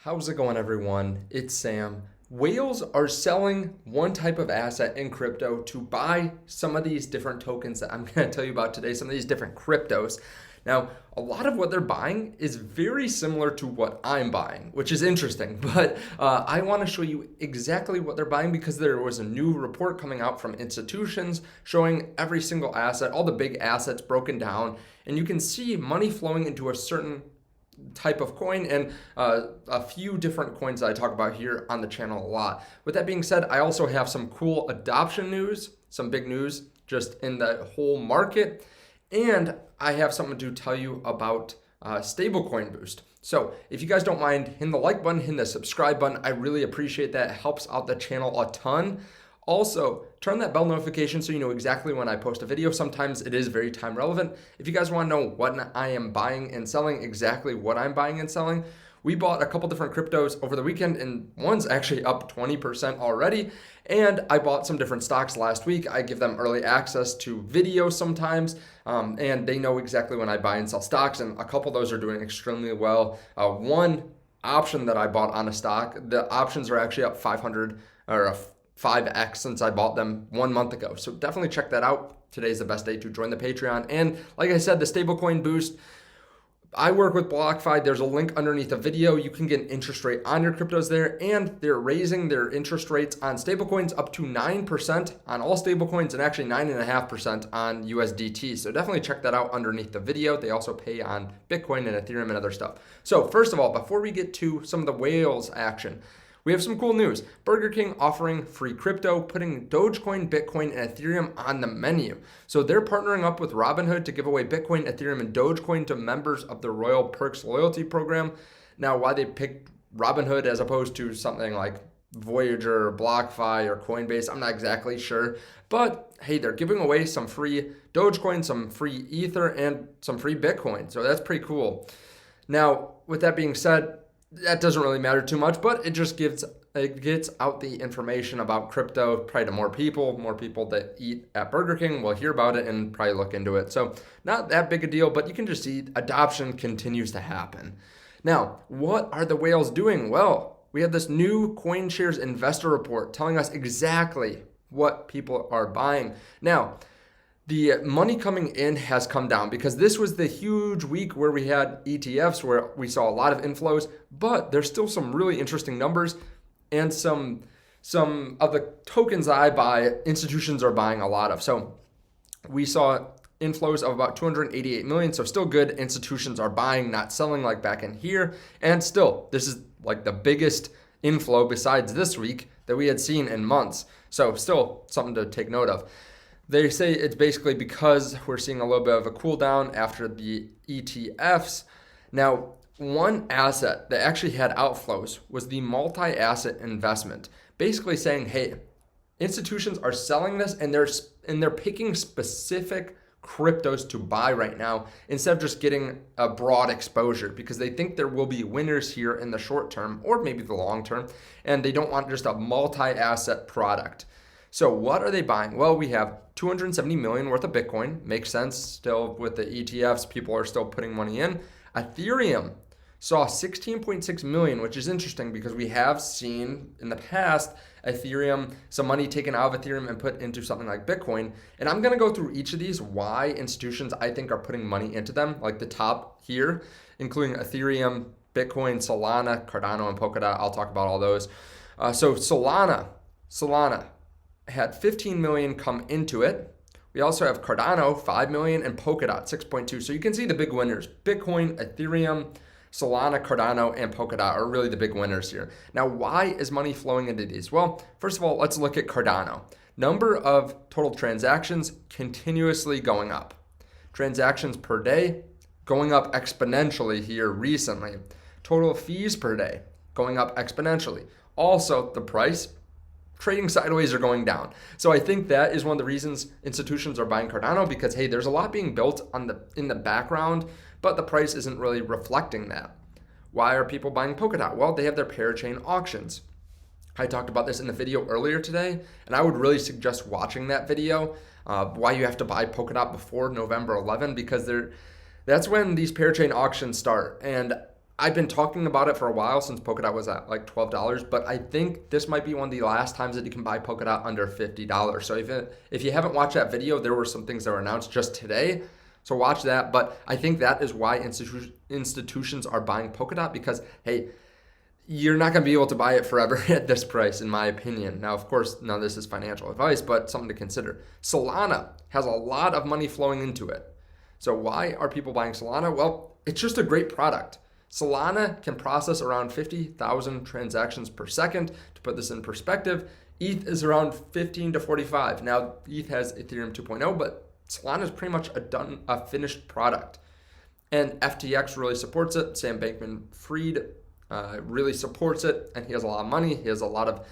How's it going, everyone? It's Sam. Whales are selling one type of asset in crypto to buy some of these different tokens that I'm going to tell you about today, some of these different cryptos. Now, a lot of what they're buying is very similar to what I'm buying, which is interesting, but I want to show you exactly what they're buying because there was a new report coming out from institutions showing every single asset, all the big assets broken down, and you can see money flowing into a certain type of coin and a few different coins that I talk about here on the channel a lot. With that being said, I also have some cool adoption news, some big news just in the whole market, and I have something to tell you about stablecoin boost. So if you guys don't mind, hit the like button, hit the subscribe button. I really appreciate that. It helps out the channel a ton. Also, turn that bell notification so you know exactly when I post a video. Sometimes it is very time relevant. If you guys want to know what I am buying and selling, exactly what I'm buying and selling, we bought a couple different cryptos over the weekend, and one's actually up 20% already. And I bought some different stocks last week. I give them early access to videos sometimes, and they know exactly when I buy and sell stocks, and a couple of those are doing extremely well. One option that I bought on a stock, the options are actually up 500 or 5x since I bought them 1 month ago. So definitely check that out. Today's the best day to join the Patreon. And like I said, the stablecoin boost, I work with BlockFi. There's a link underneath the video. You can get an interest rate on your cryptos there, and they're raising their interest rates on stablecoins up to 9% on all stablecoins and actually 9.5% on USDT. So definitely check that out underneath the video. They also pay on Bitcoin and Ethereum and other stuff. So first of all, before we get to some of the whales action, we have some cool news. Burger King offering free crypto, putting Dogecoin, Bitcoin, and Ethereum on the menu. So they're partnering up with Robinhood to give away Bitcoin, Ethereum, and Dogecoin to members of the Royal Perks loyalty program. Now, why they picked Robinhood as opposed to something like Voyager or BlockFi or Coinbase, I'm not exactly sure. But hey, they're giving away some free Dogecoin, some free Ether, and some free Bitcoin. So that's pretty cool. Now, with that being said, that doesn't really matter too much, but it just gets out the information about crypto probably to more people that eat at Burger King will hear about it and probably look into it. So not that big a deal, but you can just see adoption continues to happen. Now, what are the whales doing? Well, we have this new CoinShares investor report telling us exactly what people are buying. Now, the money coming in has come down because this was the huge week where we had ETFs where we saw a lot of inflows, but there's still some really interesting numbers, and some of the tokens that I buy, institutions are buying a lot of. So we saw inflows of about 288 million, so still good. Institutions are buying, not selling like back in here, and still this is like the biggest inflow besides this week that we had seen in months. So still something to take note of. They say it's basically because we're seeing a little bit of a cool down after the ETFs. Now, one asset that actually had outflows was the multi-asset investment, basically saying, hey, institutions are selling this and they're picking specific cryptos to buy right now instead of just getting a broad exposure because they think there will be winners here in the short term or maybe the long term, and they don't want just a multi-asset product. So what are they buying? Well, we have 270 million worth of Bitcoin. Makes sense. Still with the ETFs, people are still putting money in. Ethereum saw 16.6 million, which is interesting because we have seen in the past Ethereum, some money taken out of Ethereum and put into something like Bitcoin. And I'm going to go through each of these, why institutions I think are putting money into them, like the top here, including Ethereum, Bitcoin, Solana, Cardano, and Polkadot. I'll talk about all those. So Solana had 15 million come into it. We also have Cardano, 5 million, and Polkadot, 6.2. So you can see the big winners. Bitcoin, Ethereum, Solana, Cardano, and Polkadot are really the big winners here. Now, why is money flowing into these? Well, first of all, let's look at Cardano. Number of total transactions continuously going up. Transactions per day going up exponentially here recently. Total fees per day going up exponentially. Also, the price trading sideways or going down. So I think that is one of the reasons institutions are buying Cardano because, hey, there's a lot being built in the background, but the price isn't really reflecting that. Why are people buying Polkadot? Well, they have their parachain auctions. I talked about this in the video earlier today, and I would really suggest watching that video, why you have to buy Polkadot before November 11, because that's when these parachain auctions start. And I've been talking about it for a while since Polkadot was at like $12, but I think this might be one of the last times that you can buy Polkadot under $50. So if you haven't watched that video, there were some things that were announced just today. So watch that. But I think that is why institutions are buying Polkadot, because, hey, you're not going to be able to buy it forever at this price, in my opinion. Now, of course, none of this is financial advice, but something to consider. Solana has a lot of money flowing into it. So why are people buying Solana? Well, it's just a great product. Solana can process around 50,000 transactions per second. To put this in perspective, ETH is around 15 to 45. Now, ETH has Ethereum 2.0, but Solana is pretty much a finished product. And FTX really supports it. Sam Bankman-Fried really supports it, and he has a lot of money. He has a lot of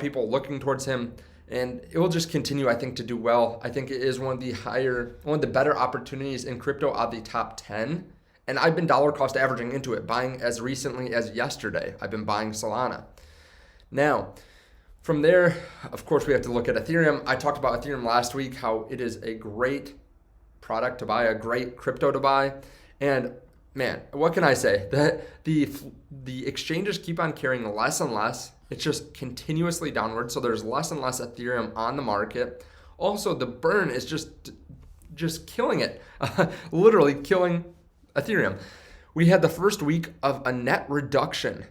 people looking towards him, and it will just continue, I think, to do well. I think it is one of the better opportunities in crypto out of the top 10. And I've been dollar cost averaging into it, buying as recently as yesterday. I've been buying Solana. Now, from there, of course, we have to look at Ethereum. I talked about Ethereum last week, how it is a great product to buy, a great crypto to buy. And man, what can I say? The exchanges keep on carrying less and less. It's just continuously downward. So there's less and less Ethereum on the market. Also, the burn is just killing it, literally killing Ethereum. We had the first week of a net reduction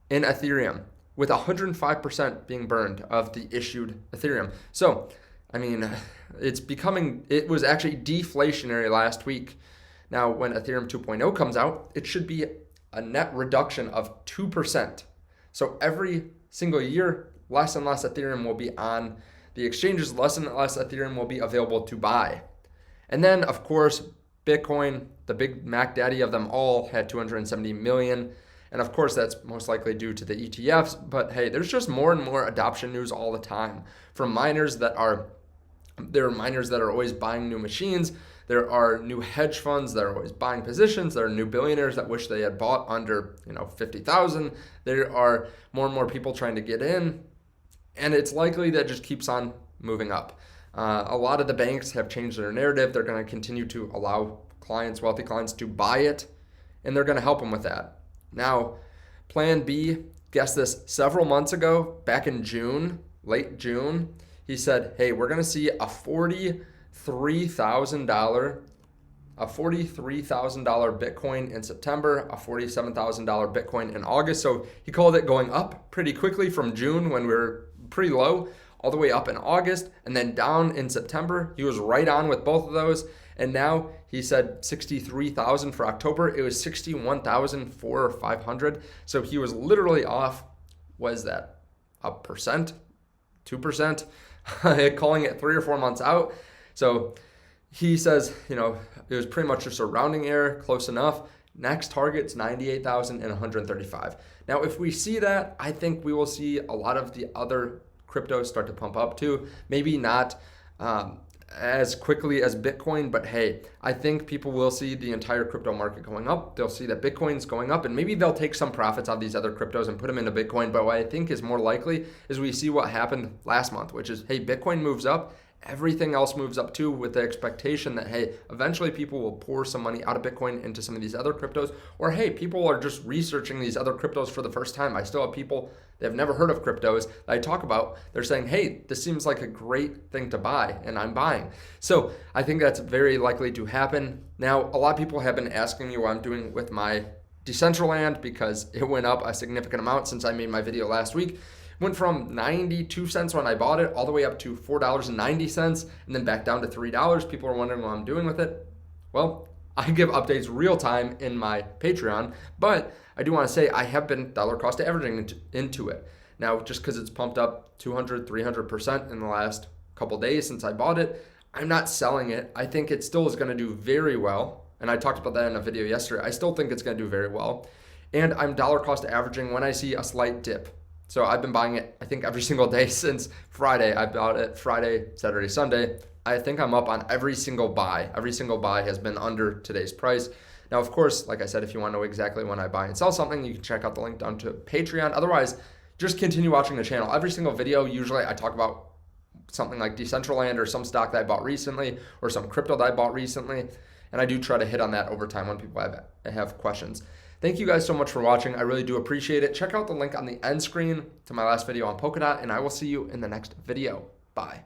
in Ethereum, with 105% being burned of the issued Ethereum. So, I mean, it was actually deflationary last week. Now, when Ethereum 2.0 comes out, it should be a net reduction of 2%. So every single year, less and less Ethereum will be on the exchanges, less and less Ethereum will be available to buy. And then, of course, Bitcoin, the big Mac Daddy of them all, had 270 million. And of course, that's most likely due to the ETFs. But hey, there's just more and more adoption news all the time from miners there are miners that are always buying new machines. There are new hedge funds that are always buying positions. There are new billionaires that wish they had bought under 50,000. There are more and more people trying to get in. And it's likely that just keeps on moving up. A lot of the banks have changed their narrative. They're going to continue to allow wealthy clients to buy it, and they're going to help them with that. Now, Plan B guessed this several months ago, back in June, late June. He said, hey, we're going to see a $43,000 Bitcoin in September, a $47,000 Bitcoin in August. So he called it going up pretty quickly from June, when we were pretty low, all the way up in August, and then down in September. He was right on with both of those. And now he said 63,000 for October. It was 61,400 or 500. So he was literally off, what is that, 1%, 2%, calling it 3 or 4 months out. So he says, it was pretty much just a rounding error, close enough. Next target's 98,000 and 135. Now, if we see that, I think we will see a lot of the other cryptos start to pump up too. Maybe not as quickly as Bitcoin, but hey, I think people will see the entire crypto market going up. They'll see that Bitcoin's going up, and maybe they'll take some profits out of these other cryptos and put them into Bitcoin. But what I think is more likely is we see what happened last month, which is, hey, Bitcoin moves up, everything else moves up too, with the expectation that, hey, eventually people will pour some money out of Bitcoin into some of these other cryptos, or hey, people are just researching these other cryptos for the first time. I still have people that have never heard of cryptos that I talk about. They're saying, hey, this seems like a great thing to buy, and I'm buying. So I think that's very likely to happen. Now, a lot of people have been asking me what I'm doing with my Decentraland, because it went up a significant amount since I made my video last week. Went from 92 cents when I bought it all the way up to $4.90 and then back down to $3. People are wondering what I'm doing with it. Well, I give updates real time in my Patreon, but I do want to say I have been dollar cost averaging into it. Now, just because it's pumped up 200, 300% in the last couple days since I bought it, I'm not selling it. I think it still is going to do very well. And I talked about that in a video yesterday. I still think it's going to do very well. And I'm dollar cost averaging when I see a slight dip. So I've been buying it, I think, every single day since Friday. I bought it Friday, Saturday, Sunday. I think I'm up on every single buy. Every single buy has been under today's price. Now, of course, like I said, if you want to know exactly when I buy and sell something, you can check out the link down to Patreon. Otherwise, just continue watching the channel. Every single video, usually I talk about something like Decentraland or some stock that I bought recently or some crypto that I bought recently. And I do try to hit on that over time when people have questions. Thank you guys so much for watching. I really do appreciate it. Check out the link on the end screen to my last video on Polkadot, and I will see you in the next video. Bye.